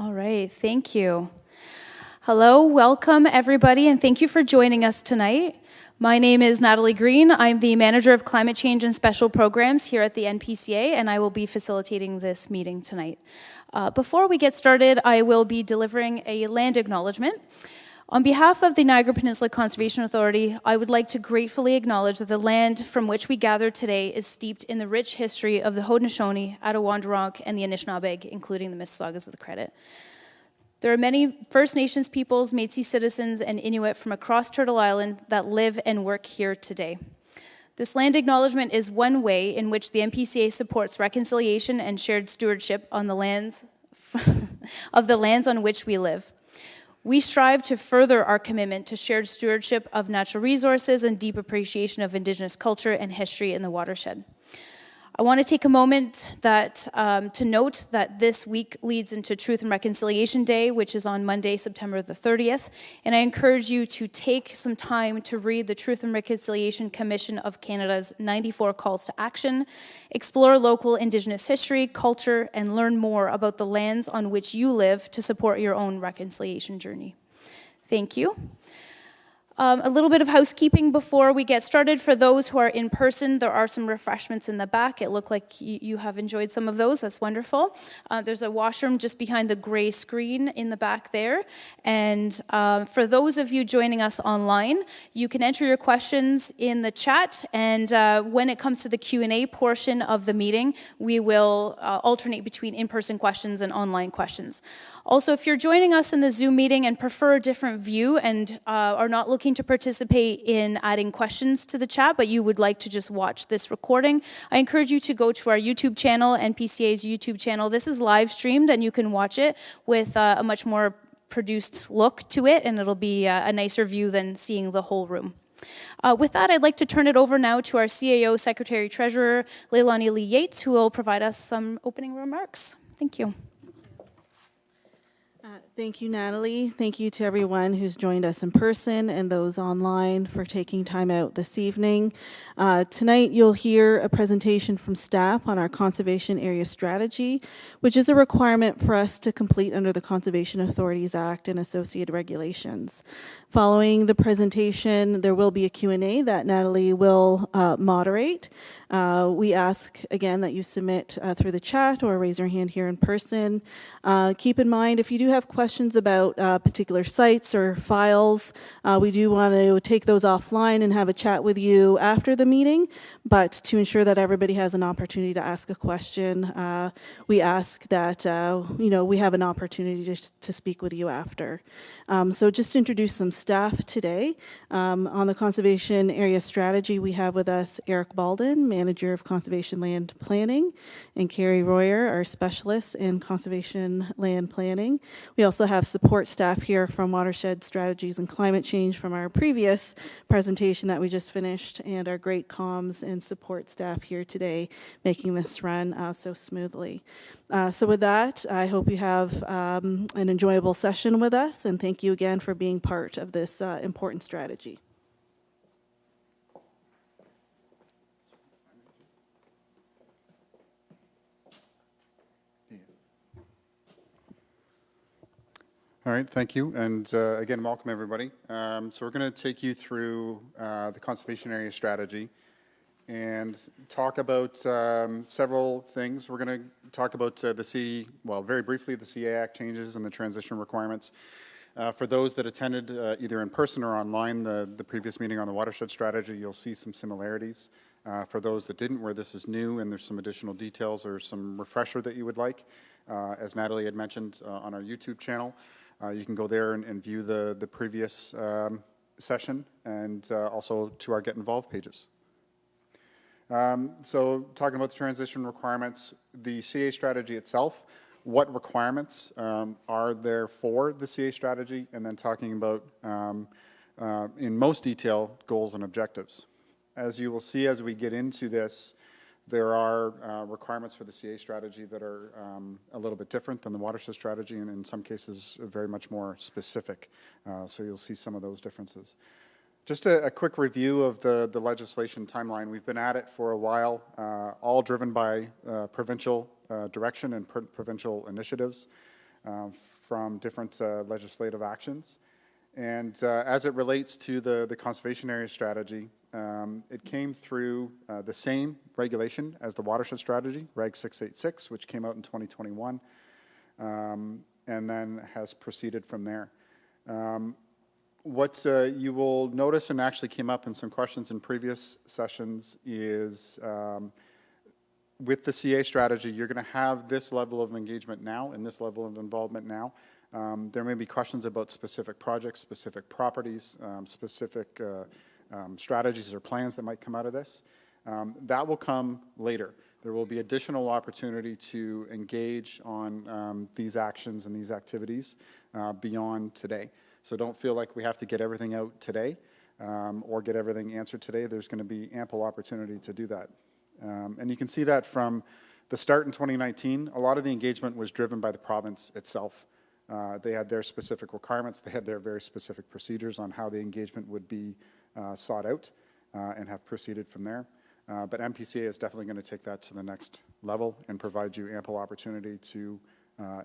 All right, thank you. Hello, welcome everybody, and thank you for joining us tonight. My name is Natalie Green. I'm the Manager of Climate Change and Special Programs here at the NPCA, and I will be facilitating this meeting tonight. Before we get started, I will be delivering a land acknowledgement. On behalf of the Niagara Peninsula Conservation Authority, I would like to gratefully acknowledge that the land from which we gather today is steeped in the rich history of the Haudenosaunee, Attawandarock, and the Anishinaabeg, including the Mississaugas of the Credit. There are many First Nations peoples, Métis citizens, and Inuit from across Turtle Island that live and work here today. This land acknowledgement is one way in which the NPCA supports reconciliation and shared stewardship on the lands of the lands on which we live. We strive to further our commitment to shared stewardship of natural resources and deep appreciation of Indigenous culture and history in the watershed. I want to take a moment to note that this week leads into Truth and Reconciliation Day, which is on Monday, September the 30th, and I encourage you to take some time to read the Truth and Reconciliation Commission of Canada's 94 calls to action, explore local Indigenous history, culture, and learn more about the lands on which you live to support your own reconciliation journey. Thank you. A little bit of housekeeping before we get started. For those who are in person, there are some refreshments in the back. It looked like you have enjoyed some of those. That's wonderful. There's a washroom just behind the gray screen in the back there. And for those of you joining us online, you can enter your questions in the chat. And when it comes to the Q&A portion of the meeting, we will alternate between in-person questions and online questions. Also, if you're joining us in the Zoom meeting and prefer a different view and are not looking to participate in adding questions to the chat, but you would like to just watch this recording, I encourage you to go to our YouTube channel, NPCA's YouTube channel. This is live streamed and you can watch it with a much more produced look to it, and it'll be a nicer view than seeing the whole room. With that, I'd like to turn it over now to our CAO Secretary Treasurer, Leilani Lee Yates, who will provide us some opening remarks. Thank you. Thank you, Natalie. Thank you to everyone who's joined us in person and those online for taking time out this evening. Tonight, you'll hear a presentation from staff on our Conservation Area Strategy, which is a requirement for us to complete under the Conservation Authorities Act and associated regulations. Following the presentation, there will be a Q&A that Natalie will moderate. We ask, again, that you submit through the chat or raise your hand here in person. Keep in mind, if you do have questions about particular sites or files, we do want to take those offline and have a chat with you after the meeting, but to ensure that everybody has an opportunity to ask a question, we ask that we have an opportunity to speak with you after. So just to introduce some staff today. On the Conservation Area Strategy, we have with us Eric Balden, Manager of Conservation Land Planning, and Carrie Royer, our Specialist in Conservation Land Planning. We also have support staff here from Watershed Strategies and Climate Change from our previous presentation that we just finished, and our great comms and support staff here today making this run so smoothly. So with that, I hope you have an enjoyable session with us, and thank you again for being part of this important strategy. All right, thank you, and again, welcome everybody. So we're going to take you through the Conservation Area Strategy and talk about several things. We're going to talk about very briefly, the CA Act changes and the transition requirements. For those that attended either in person or online the previous meeting on the Watershed Strategy, you'll see some similarities. For those that didn't, where this is new and there's some additional details or some refresher that you would like, as Natalie had mentioned on our YouTube channel, you can go there and view the previous session, and also to our Get Involved pages. So talking about the transition requirements, the CA strategy itself, what requirements are there for the CA strategy, and then talking about, in most detail, goals and objectives. As you will see as we get into this, there are requirements for the CA strategy that are a little bit different than the watershed strategy, and in some cases very much more specific. So you'll see some of those differences. Just a quick review of the legislation timeline. We've been at it for a while, all driven by provincial direction and provincial initiatives. from different legislative actions. And as it relates to the conservation area strategy, it came through the same regulation as the watershed strategy, Reg 686, which came out in 2021, and then has proceeded from there. What you will notice, and actually came up in some questions in previous sessions, is with the CA strategy, you're going to have this level of engagement now and this level of involvement now. There may be questions about specific projects, specific properties, specific strategies or plans that might come out of this. That will come later. There will be additional opportunity to engage on these actions and these activities beyond today. So don't feel like we have to get everything out today or get everything answered today. There's going to be ample opportunity to do that. And you can see that from the start in 2019, a lot of the engagement was driven by the province itself. They had their specific requirements. They had their very specific procedures on how the engagement would be sought out and have proceeded from there. But MPCA is definitely going to take that to the next level and provide you ample opportunity to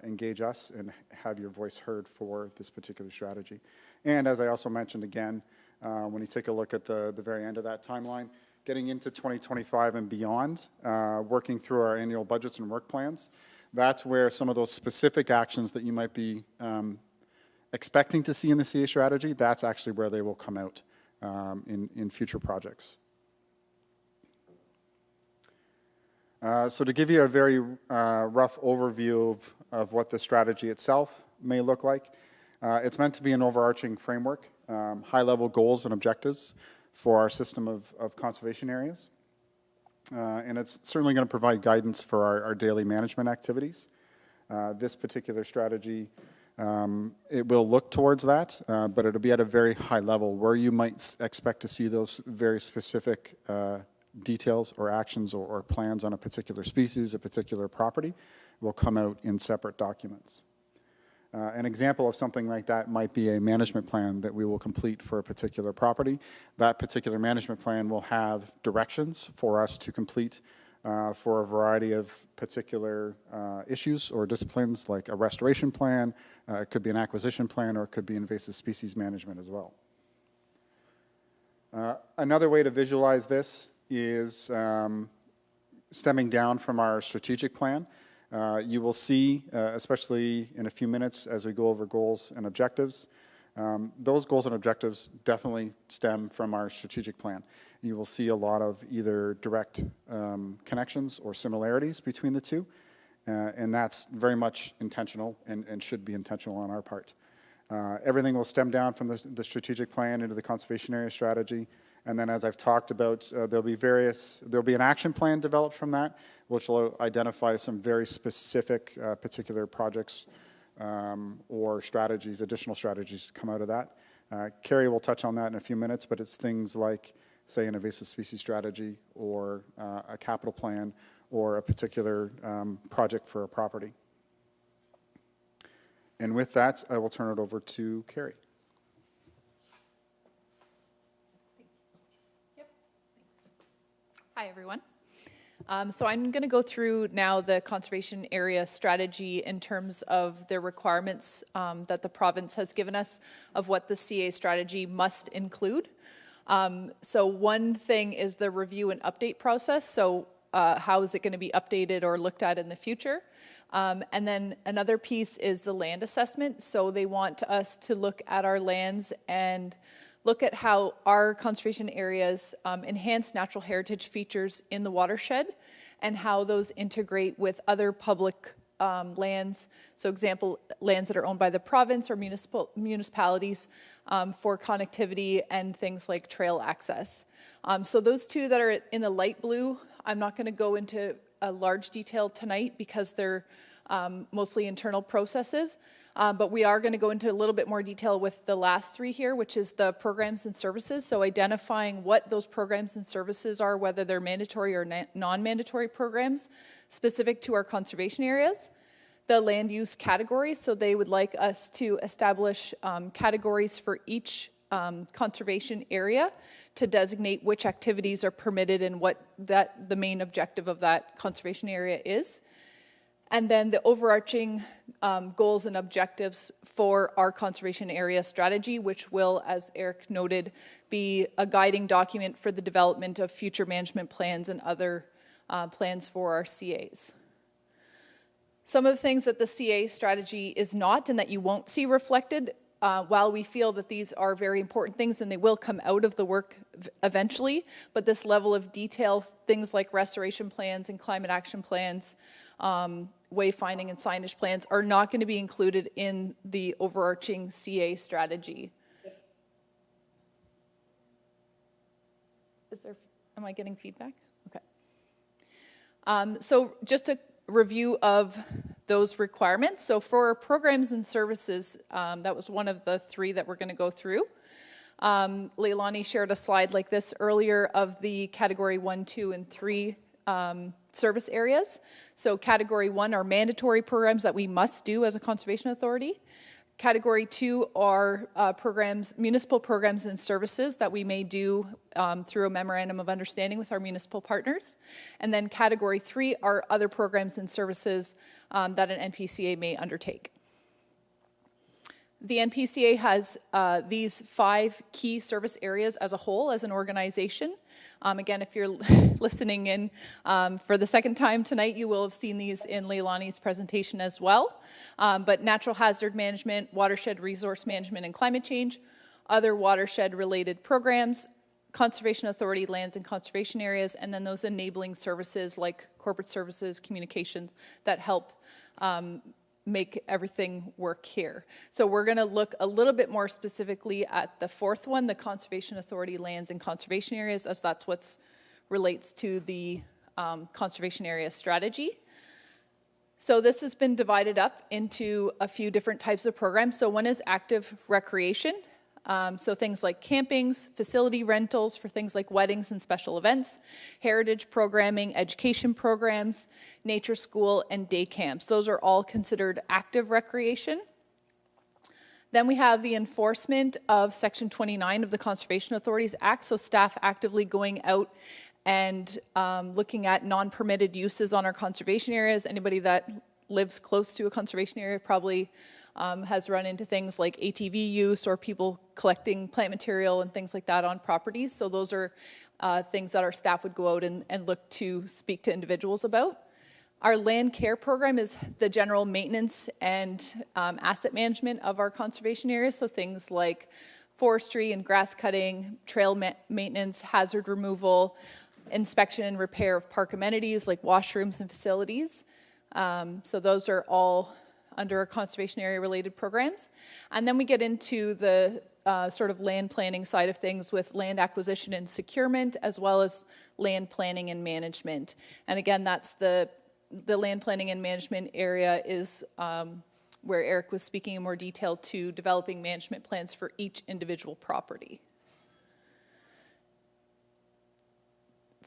engage us and have your voice heard for this particular strategy. And as I also mentioned again, when you take a look at the very end of that timeline, getting into 2025 and beyond, working through our annual budgets and work plans, that's where some of those specific actions that you might be expecting to see in the CA strategy, that's actually where they will come out in future projects. So to give you a very rough overview of what the strategy itself may look like, it's meant to be an overarching framework, high-level goals and objectives for our system of conservation areas. And it's certainly going to provide guidance for our daily management activities. This particular strategy, it will look towards that, but it'll be at a very high level where you might expect to see those very specific details or actions or plans on a particular species, a particular property, will come out in separate documents. An example of something like that might be a management plan that we will complete for a particular property. That particular management plan will have directions for us to complete for a variety of particular issues or disciplines, like a restoration plan, it could be an acquisition plan, or it could be invasive species management as well. Another way to visualize this is stemming down from our strategic plan. You will see, especially in a few minutes as we go over goals and objectives, those goals and objectives definitely stem from our strategic plan. You will see a lot of either direct connections or similarities between the two, and that's very much intentional and should be intentional on our part. Everything will stem down from the strategic plan into the conservation area strategy. And then, as I've talked about, there'll be an action plan developed from that, which will identify some very specific particular projects or strategies, additional strategies to come out of that. Carrie will touch on that in a few minutes, but it's things like, say, an invasive species strategy or a capital plan or a particular project for a property. And with that, I will turn it over to Carrie. Hi, everyone. So I'm going to go through now the conservation area strategy in terms of the requirements that the province has given us of what the CA strategy must include. So one thing is the review and update process. So how is it going to be updated or looked at in the future? And then another piece is the land assessment. So they want us to look at our lands and look at how our conservation areas enhance natural heritage features in the watershed and how those integrate with other public lands. So example, lands that are owned by the province or municipalities for connectivity and things like trail access. So those two that are in the light blue, I'm not going to go into a large detail tonight because they're mostly internal processes. But we are going to go into a little bit more detail with the last three here, which is the programs and services. So identifying what those programs and services are, whether they're mandatory or non-mandatory programs specific to our conservation areas. The land use categories, so they would like us to establish categories for each conservation area to designate which activities are permitted and what the main objective of that conservation area is. And then the overarching goals and objectives for our conservation area strategy, which will, as Eric noted, be a guiding document for the development of future management plans and other plans for our CAs. Some of the things that the CA strategy is not and that you won't see reflected, while we feel that these are very important things and they will come out of the work eventually, but this level of detail, things like restoration plans and climate action plans, wayfinding and signage plans are not going to be included in the overarching CA strategy. Am I getting feedback? Okay. So just a review of those requirements. So for programs and services, that was one of the three that we're going to go through. Leilani shared a slide like this earlier of the category 1, 2, and 3 service areas. So category 1 are mandatory programs that we must do as a conservation authority. Category 2 are municipal programs and services that we may do through a memorandum of understanding with our municipal partners. And then category 3 are other programs and services that an NPCA may undertake. The NPCA has these 5 key service areas as a whole, as an organization. Again, if you're listening in for the second time tonight, you will have seen these in Leilani's presentation as well. But natural hazard management, watershed resource management and climate change, other watershed-related programs, conservation authority lands and conservation areas, and then those enabling services like corporate services, communications, that help make everything work here. So we're going to look a little bit more specifically at the 4th one, the conservation authority lands and conservation areas, as that's what relates to the conservation area strategy. So this has been divided up into a few different types of programs. So one is active recreation. So things like campings, facility rentals for things like weddings and special events, heritage programming, education programs, nature school, and day camps. Those are all considered active recreation. Then we have the enforcement of Section 29 of the Conservation Authorities Act, so staff actively going out and looking at non-permitted uses on our conservation areas. Anybody that lives close to a conservation area probably has run into things like ATV use or people collecting plant material and things like that on properties. So those are things that our staff would go out and look to speak to individuals about. Our land care program is the general maintenance and asset management of our conservation areas. So things like forestry and grass cutting, trail maintenance, hazard removal, inspection and repair of park amenities like washrooms and facilities. So those are all under our conservation area related programs. And then we get into the sort of land planning side of things with land acquisition and securement, as well as land planning and management. And again, that's the land planning and management area is where Eric was speaking in more detail to developing management plans for each individual property.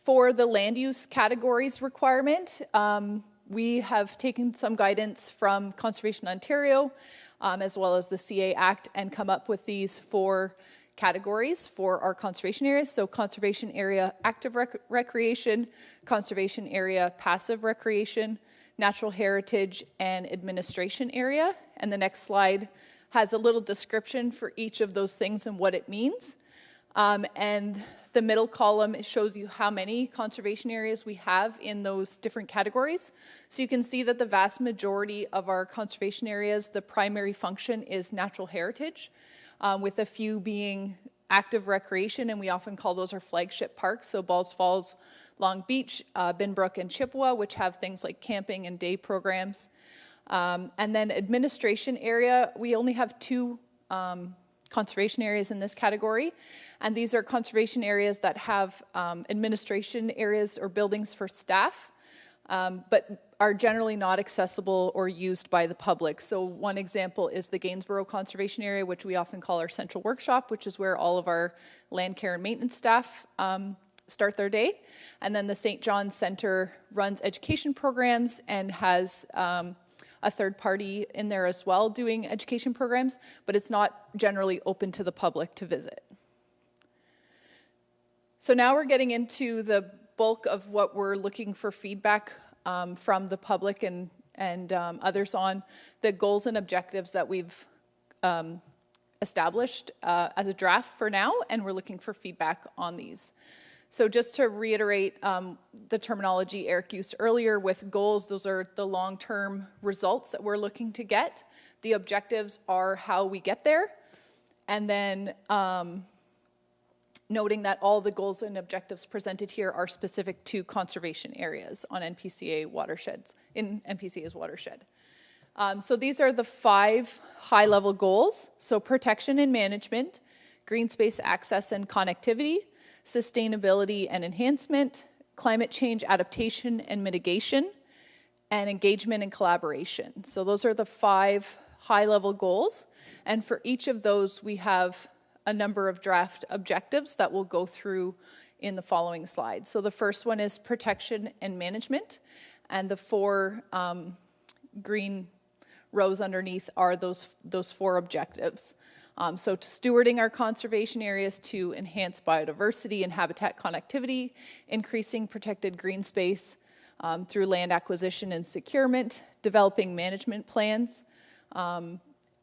For the land use categories requirement, we have taken some guidance from Conservation Ontario, as well as the CA Act, and come up with these 4 categories for our conservation areas. So conservation area active recreation, conservation area passive recreation, natural heritage, and administration area. And the next slide has a little description for each of those things and what it means. And the middle column shows you how many conservation areas we have in those different categories. So you can see that the vast majority of our conservation areas, the primary function is natural heritage, with a few being active recreation, and we often call those our flagship parks. So Balls Falls, Long Beach, Binbrook, and Chippewa, which have things like camping and day programs. And then administration area, we only have 2 conservation areas in this category, and these are conservation areas that have administration areas or buildings for staff, but are generally not accessible or used by the public. So one example is the Gainsborough Conservation Area, which we often call our central workshop, which is where all of our land care and maintenance staff start their day. And then the St. John's Centre runs education programs and has a third party in there as well doing education programs, but it's not generally open to the public to visit. So now we're getting into the bulk of what we're looking for feedback from the public and and others on the goals and objectives that we've established as a draft for now, and we're looking for feedback on these. So just to reiterate the terminology Eric used earlier with goals, those are the long-term results that we're looking to get. The objectives are how we get there. And then noting that all the goals and objectives presented here are specific to conservation areas on NPCA watersheds, in NPCA's watershed. So these are the 5 high-level goals. So protection and management, green space access and connectivity, sustainability and enhancement, climate change adaptation and mitigation, and engagement and collaboration. So those are the 5 high-level goals. And for each of those, we have a number of draft objectives that we'll go through in the following slides. So the first one is protection and management, and the 4 green rows underneath are those 4 objectives. So stewarding our conservation areas to enhance biodiversity and habitat connectivity, increasing protected green space through land acquisition and securement, developing management plans,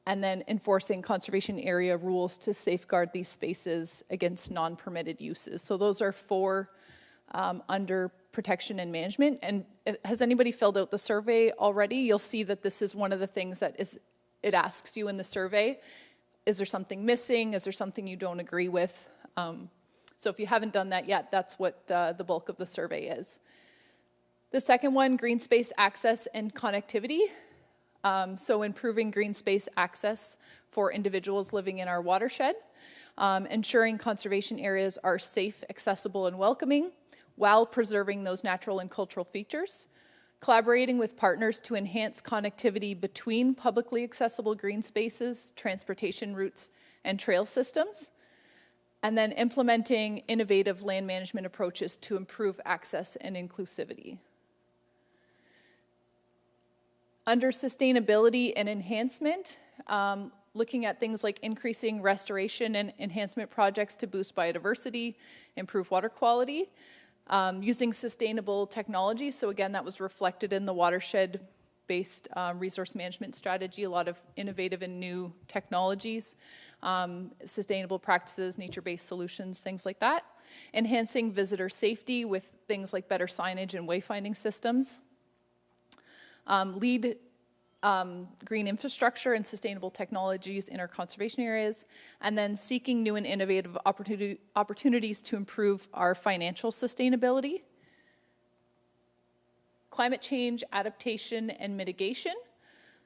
and then enforcing conservation area rules to safeguard these spaces against non-permitted uses. So those are 4 under protection and management. And has anybody filled out the survey already? You'll see that this is one of the things that it asks you in the survey. Is there something missing? Is there something you don't agree with? So if you haven't done that yet, that's what the bulk of the survey is. The second one, green space access and connectivity. So improving green space access for individuals living in our watershed, ensuring conservation areas are safe, accessible, and welcoming while preserving those natural and cultural features, collaborating with partners to enhance connectivity between publicly accessible green spaces, transportation routes, and trail systems, and then implementing innovative land management approaches to improve access and inclusivity. Under sustainability and enhancement, looking at things like increasing restoration and enhancement projects to boost biodiversity, improve water quality, using sustainable technology. So again, that was reflected in the watershed-based resource management strategy, a lot of innovative and new technologies, sustainable practices, nature-based solutions, things like that. Enhancing visitor safety with things like better signage and wayfinding systems. Lead green infrastructure and sustainable technologies in our conservation areas, and then seeking new and innovative opportunities to improve our financial sustainability. Climate change, adaptation, and mitigation.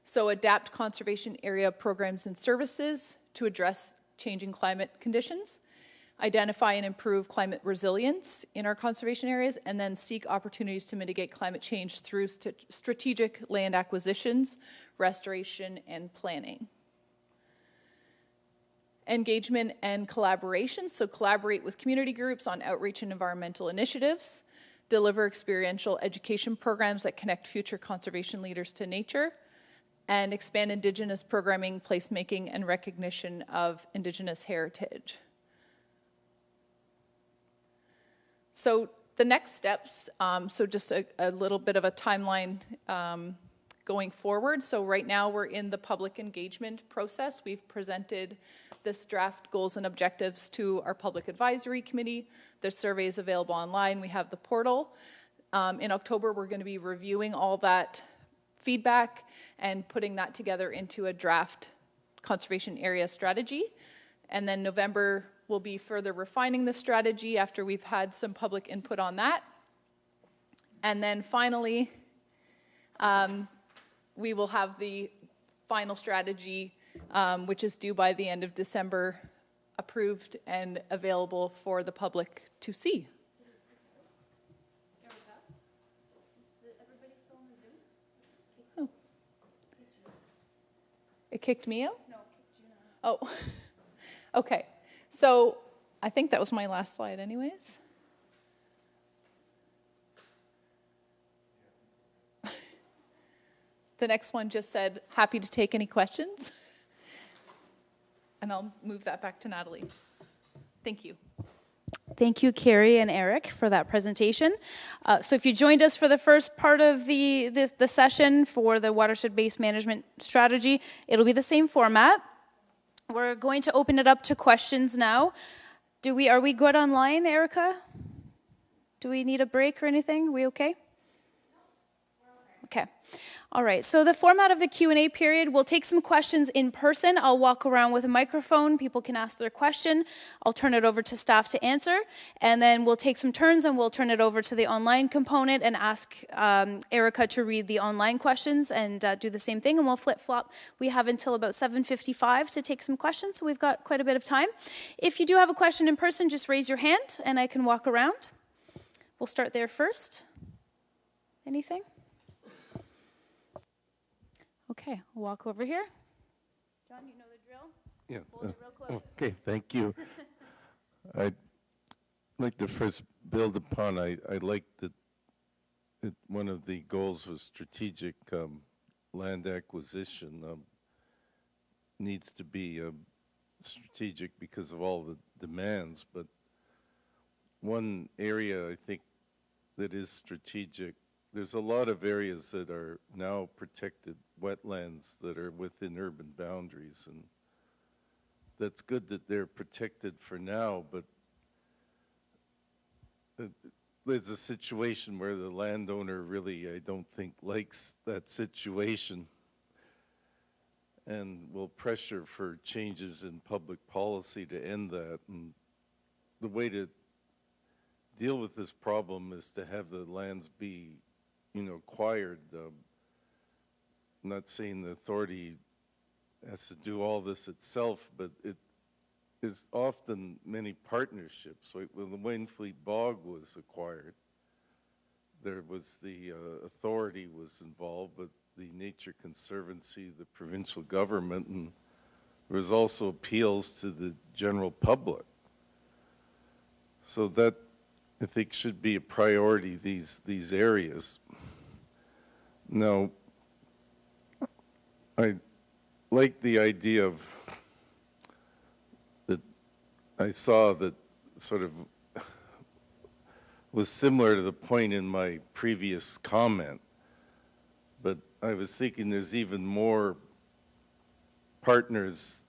So adapt conservation area programs and services to address changing climate conditions. Identify and improve climate resilience in our conservation areas, and then seek opportunities to mitigate climate change through strategic land acquisitions, restoration, and planning. Engagement and collaboration, so collaborate with community groups on outreach and environmental initiatives, deliver experiential education programs that connect future conservation leaders to nature, and expand Indigenous programming, placemaking, and recognition of Indigenous heritage. So the next steps, so just a little bit of a timeline going forward. So right now we're in the public engagement process. We've presented this draft goals and objectives to our public advisory committee. The survey is available online. We have the portal. In October, we're going to be reviewing all that feedback and putting that together into a draft conservation area strategy. And then November, we'll be further refining the strategy after we've had some public input on that. And then finally, we will have the final strategy, which is due by the end of December, approved and available for the public to see. Oh. It kicked me out? No, it kicked you out. Oh. Okay, so I think that was my last slide anyways. The next one just said, happy to take any questions. And I'll move that back to Natalie. Thank you. Thank you, Carrie and Eric, for that presentation. So if you joined us for the first part of the session for the watershed-based management strategy, it'll be the same format. We're going to open it up to questions now. Are we good online, Erica? Do we need a break or anything? Are we okay? Okay. All right, so the format of the Q&A period, we'll take some questions in person. I'll walk around with a microphone. People can ask their question. I'll turn it over to staff to answer. And then we'll take some turns and we'll turn it over to the online component and ask Erica to read the online questions and do the same thing. And we'll flip-flop. We have until about 7:55 to take some questions, so we've got quite a bit of time. If you do have a question in person, just raise your hand and I can walk around. We'll start there first. Anything? Okay, we'll walk over here. John, you know the drill? Yeah. Hold it real close. Okay, thank you. I'd like to first build upon, I like that one of the goals was strategic land acquisition. Needs to be strategic because of all the demands, but one area I think that is strategic, there's a lot of areas that are now protected wetlands that are within urban boundaries, and that's good that they're protected for now, but there's a situation where the landowner really, I don't think, likes that situation and will pressure for changes in public policy to end that. And the way to deal with this problem is to have the lands be, acquired. I'm not saying the authority has to do all this itself, but it is often many partnerships. Like when the Wainfleet Bog was acquired, there was the authority was involved, but the Nature Conservancy, the provincial government, and there was also appeals to the general public. So that, I think, should be a priority, these areas. Now, I like the idea of that I saw that sort of was similar to the point in my previous comment, but I was thinking there's even more partners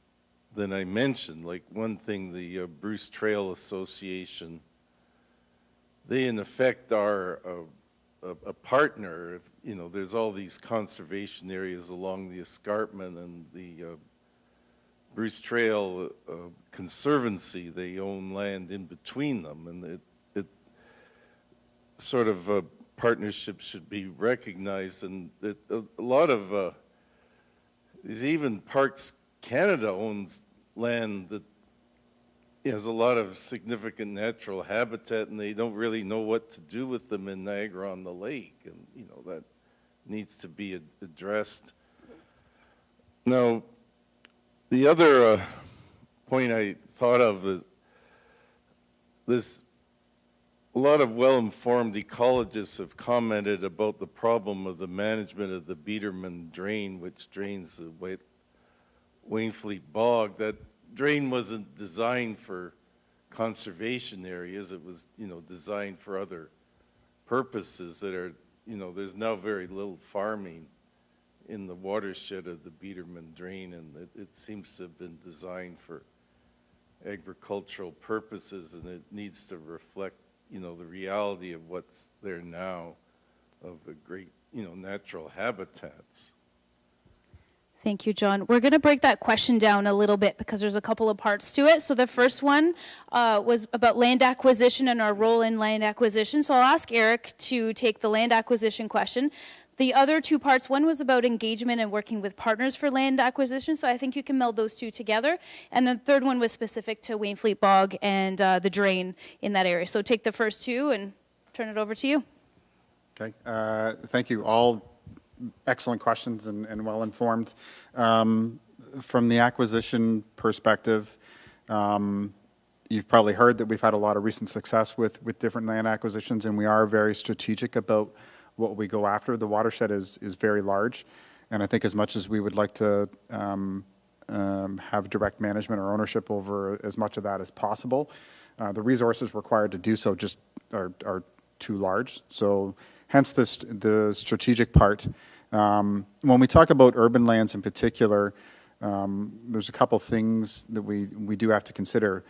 than I mentioned. Like one thing, the Bruce Trail Association, they in effect are a partner. There's all these conservation areas along the escarpment, and the Bruce Trail Conservancy, they own land in between them, and it sort of a partnership should be recognized. And a lot of even Parks Canada owns land that has a lot of significant natural habitat, and they don't really know what to do with them in Niagara-on-the-Lake, and that needs to be addressed. Now, the other point I thought of is this: a lot of well-informed ecologists have commented about the problem of the management of the Biederman Drain, which drains the Wainfleet Bog. That drain wasn't designed for conservation areas. It was, designed for other purposes that are, there's now very little farming in the watershed of the Biederman Drain, and it seems to have been designed for agricultural purposes, and it needs to reflect, the reality of what's there now of a great, natural habitats. Thank you, John. We're going to break that question down a little bit because there's a couple of parts to it. So the first one was about land acquisition and our role in land acquisition. So I'll ask Eric to take the land acquisition question. The other two parts, one was about engagement and working with partners for land acquisition. So I think you can meld those two together. And the third one was specific to Wainfleet Bog and the drain in that area. So take the first two and turn it over to you. Okay, thank you. All excellent questions and well-informed. From the acquisition perspective, you've probably heard that we've had a lot of recent success with different land acquisitions, and we are very strategic about what we go after. The watershed is very large, and I think as much as we would like to have direct management or ownership over as much of that as possible. The resources required to do so just are too large. So hence the strategic part. When we talk about urban lands in particular, there's a couple things that we do have to consider.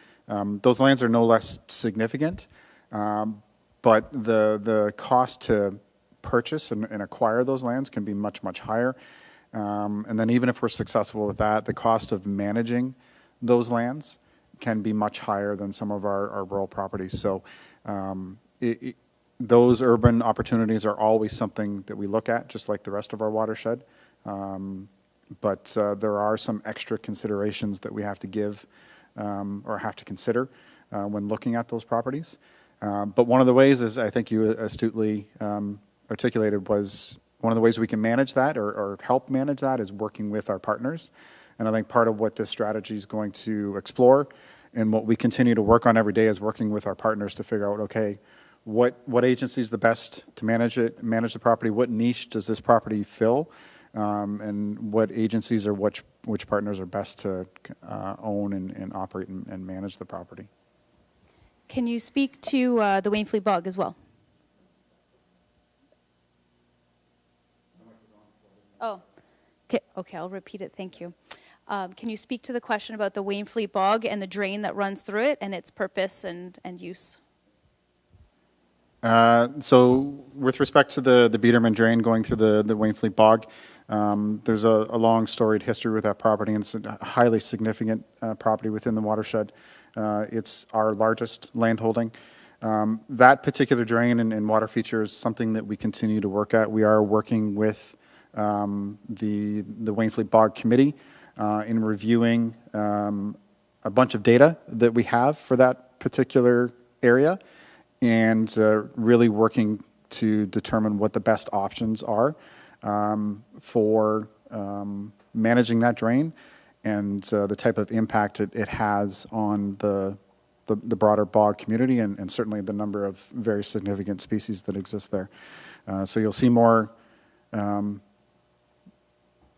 Those lands are no less significant, but the cost to purchase and acquire those lands can be much, much higher. And then even if we're successful with that, the cost of managing those lands can be much higher than some of our rural properties. So those urban opportunities are always something that we look at, just like the rest of our watershed. But there are some extra considerations that we have to give or have to consider when looking at those properties. But one of the ways, as I think you astutely articulated, was one of the ways we can manage that or help manage that is working with our partners. And I think part of what this strategy is going to explore and what we continue to work on every day is working with our partners to figure out, okay, what agency is the best to manage the property, what niche does this property fill, and what agencies or which partners are best to own and operate and manage the property. Can you speak to the Wainfleet Bog as well? Oh, okay, I'll repeat it, thank you. Can you speak to the question about the Wainfleet Bog and the drain that runs through it and its purpose and use? So with respect to the Biederman drain going through the Wainfleet Bog, there's a long storied history with that property, and it's a highly significant property within the watershed. It's our largest land holding. That particular drain and water feature is something that we continue to work at. We are working with the Wainfleet Bog Committee in reviewing a bunch of data that we have for that particular area, and really working to determine what the best options are for managing that drain and the type of impact it has on the broader bog community and certainly the number of very significant species that exist there. So you'll see more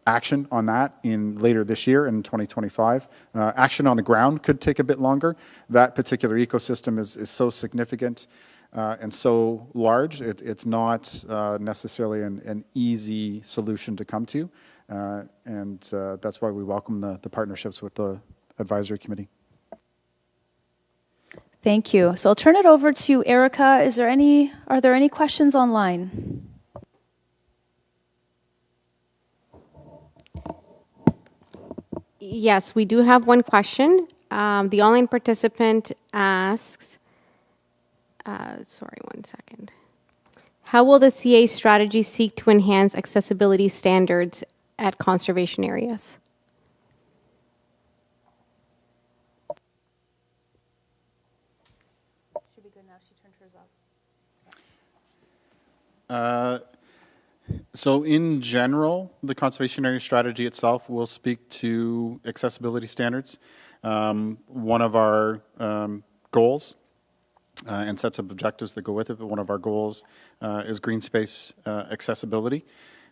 action on that later this year in 2025. Action on the ground could take a bit longer. That particular ecosystem is so significant and so large, it's not necessarily an easy solution to come to. And that's why we welcome the partnerships with the advisory committee. Thank you. So I'll turn it over to Erica. Are there any questions online? Yes, we do have one question. The online participant asks, sorry, one second. How will the CA strategy seek to enhance accessibility standards at conservation areas? Should be good now. She turned hers off. So in general, the conservation area strategy itself will speak to accessibility standards. One of our goals and sets of objectives that go with it, but one of our goals is green space accessibility.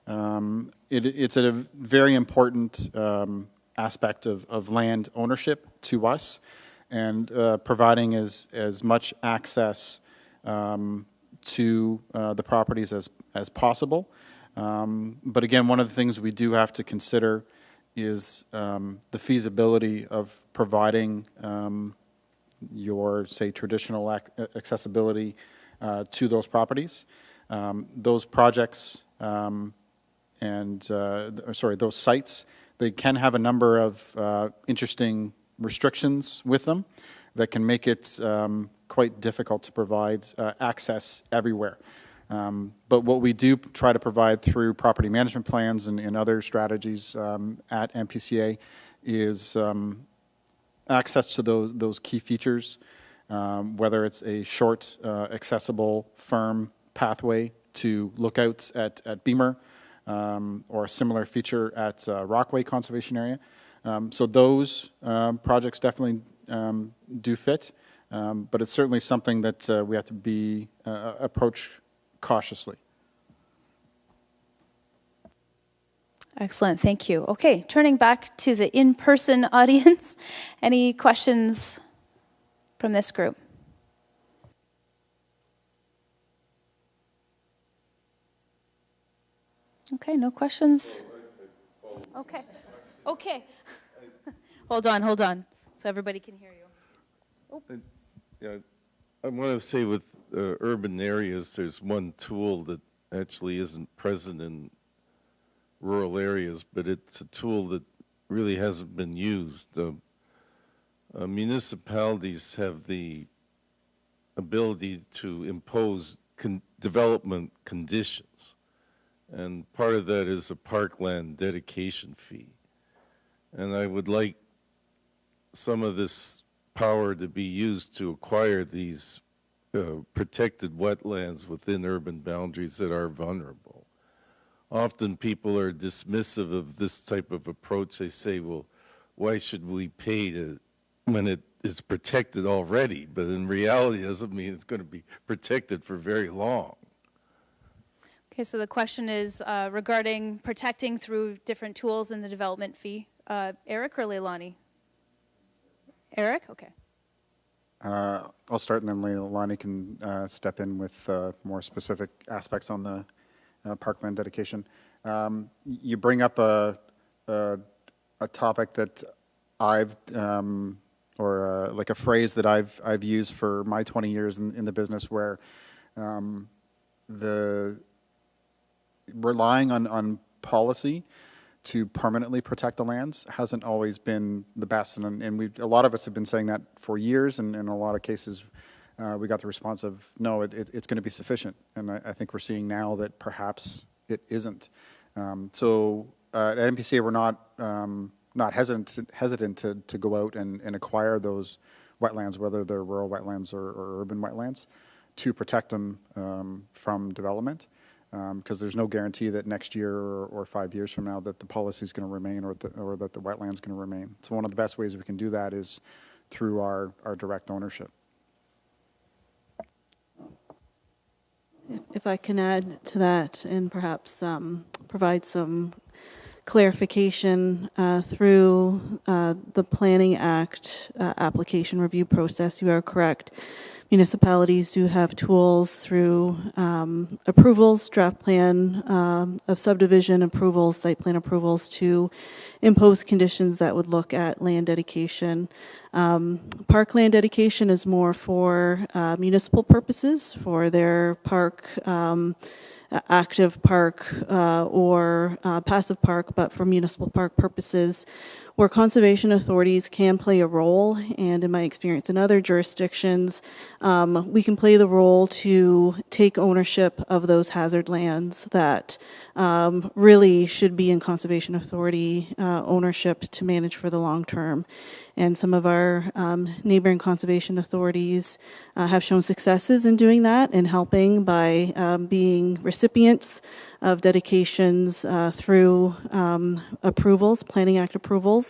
It's a very important aspect of land ownership to us, and providing as much access to the properties as possible. But again, one of the things we do have to consider is the feasibility of providing your, say, traditional accessibility to those properties. Those projects those sites, they can have a number of interesting restrictions with them that can make it quite difficult to provide access everywhere. But what we do try to provide through property management plans and other strategies at NPCA is access to those key features, whether it's a short, accessible, firm pathway to lookouts at Beamer, or a similar feature at Rockaway Conservation Area. So those projects definitely do fit, but it's certainly something that we have to be approach cautiously. Excellent, thank you. Okay, turning back to the in-person audience. Any questions from this group? Okay, no questions? Okay, okay. Hold on, so everybody can hear you. Yeah, I want to say with urban areas, there's one tool that actually isn't present in rural areas, but it's a tool that really hasn't been used. Municipalities have the ability to impose development conditions, and part of that is a parkland dedication fee. And I would like some of this power to be used to acquire these protected wetlands within urban boundaries that are vulnerable. Often people are dismissive of this type of approach. They say, well, why should we pay to when it is protected already? But in reality, it doesn't mean it's going to be protected for very long. Okay, so the question is regarding protecting through different tools in the development fee. Eric or Leilani? Eric, okay. I'll start, and then Leilani can step in with more specific aspects on the parkland dedication. You bring up a topic that I've, like a phrase that I've used for my 20 years in the business, where the relying on policy to permanently protect the lands hasn't always been the best, and a lot of us have been saying that for years, and in a lot of cases we got the response of no, it's going to be sufficient, and I think we're seeing now that perhaps it isn't. So at NPCA we're not hesitant to go out and acquire those wetlands, whether they're rural wetlands or urban wetlands, to protect them from development. Because there's no guarantee that next year or 5 years from now that the policy is going to remain or that the wetland is going to remain. So one of the best ways we can do that is through our direct ownership. If I can add to that and perhaps provide some clarification through the Planning Act application review process, you are correct. Municipalities do have tools through approvals, draft plan of subdivision approvals, site plan approvals to impose conditions that would look at land dedication. Parkland dedication is more for municipal purposes, for their park, active park or passive park, but for municipal park purposes, where conservation authorities can play a role, and in my experience in other jurisdictions, we can play the role to take ownership of those hazard lands that really should be in conservation authority ownership to manage for the long term. And some of our neighboring conservation authorities have shown successes in doing that and helping by being recipients of dedications through approvals, Planning Act approvals,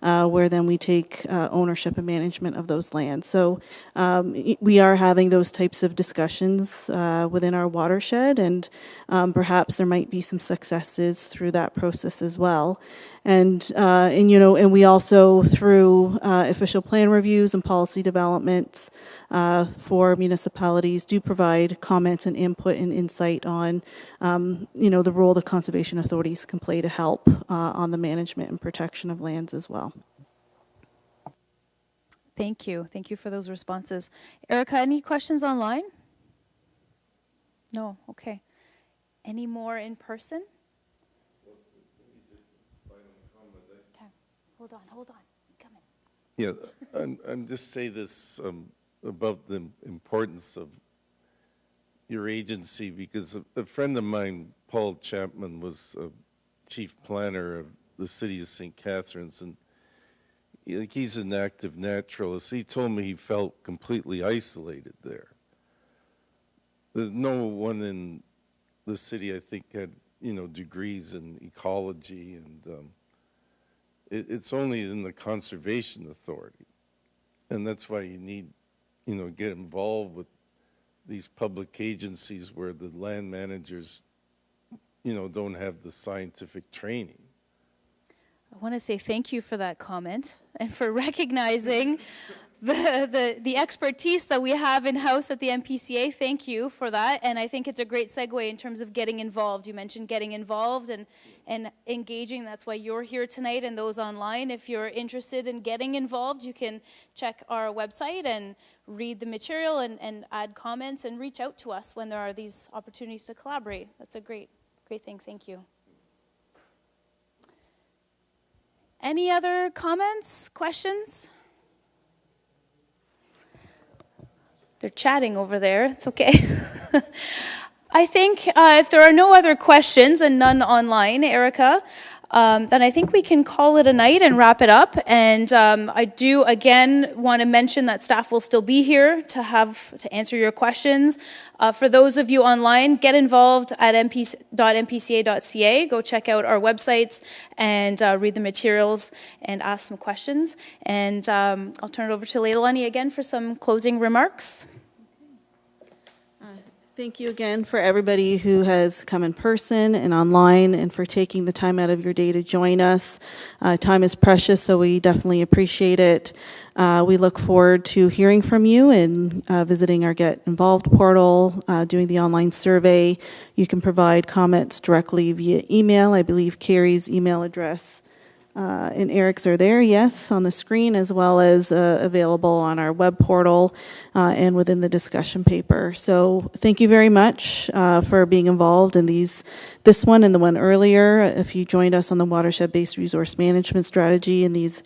where then we take ownership and management of those lands. So we are having those types of discussions within our watershed, and perhaps there might be some successes through that process as well. And we also, through official plan reviews and policy developments for municipalities, do provide comments and input and insight on, the role the conservation authorities can play to help on the management and protection of lands as well. Thank you. Thank you for those responses. Erica, any questions online? No? Okay. Any more in person? Okay. Hold on. Come in. Yeah, I'm just say this about the importance of your agency, because a friend of mine, Paul Chapman, was a chief planner of the city of St. Catharines, and he's an active naturalist. He told me he felt completely isolated there. There's no one in the city, I think, had degrees in ecology, and it's only in the conservation authority, and that's why you need get involved with these public agencies where the land managers don't have the scientific training. I want to say thank you for that comment and for recognizing the expertise that we have in-house at the NPCA. Thank you for that. And I think it's a great segue in terms of getting involved. You mentioned getting involved and engaging. That's why you're here tonight, and those online. If you're interested in getting involved, you can check our website and read the material and add comments and reach out to us when there are these opportunities to collaborate. That's a great thing. Thank you. Any other comments, questions? They're chatting over there. It's okay. I think if there are no other questions and none online, Erica, then I think we can call it a night and wrap it up. And I do, again, want to mention that staff will still be here to answer your questions. For those of you online, get involved at npca.ca. Go check out our websites and read the materials and ask some questions. And I'll turn it over to Leilani again for some closing remarks. Thank you again for everybody who has come in person and online, and for taking the time out of your day to join us. Time is precious, so we definitely appreciate it. We look forward to hearing from you and visiting our Get Involved portal, doing the online survey. You can provide comments directly via email. I believe Carrie's email address and Eric's are there, yes, on the screen, as well as available on our web portal and within the discussion paper. So thank you very much for being involved in this one and the one earlier. If you joined us on the watershed-based resource management strategy and these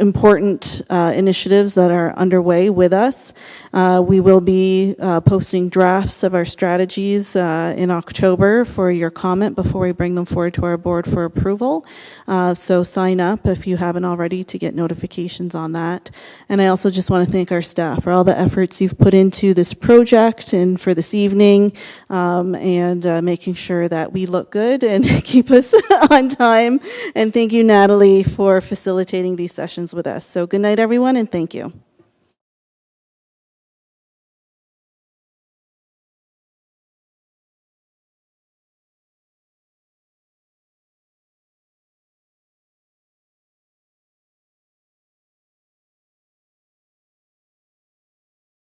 important initiatives that are underway with us, we will be posting drafts of our strategies in October for your comment before we bring them forward to our board for approval. So sign up if you haven't already to get notifications on that. And I also just want to thank our staff for all the efforts you've put into this project and for this evening, and making sure that we look good and keep us on time. And thank you, Natalie, for facilitating these sessions with us. So good night, everyone, and thank you.